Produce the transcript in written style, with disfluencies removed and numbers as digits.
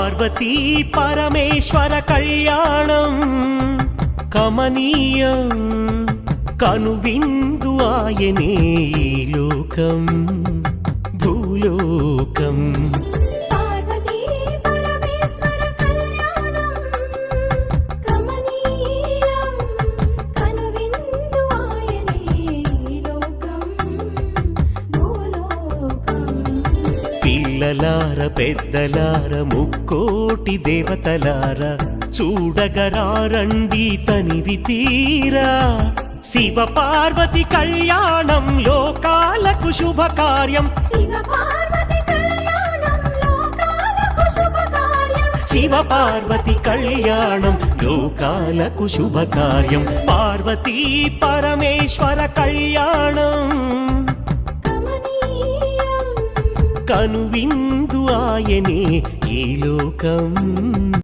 పార్వతీ పరమేశ్వర కళ్యాణం కమనీయం కనువిందు ఆయనే ఈ లోకం భూలోకం. పార్వతీ పరమేశ్వర కళ్యాణం కమనీయం కనువిందు ఆయనే ఈ లోకం భూలోకం. పిల్లలార పెద్దలార ముక్కోటి దేవతలార చూడగరారండి తనివి తీరా శివ పార్వతి కళ్యాణం లోకాలకు శుభకార్యం. శివ పార్వతి కళ్యాణం లోకాలకు శుభకార్యం. శివ పార్వతి కళ్యాణం లోకాలకు శుభకార్యం. పార్వతీ పరమేశ్వర కళ్యాణం కమనీయం కనువిందు ఆయనే ఈ లోకం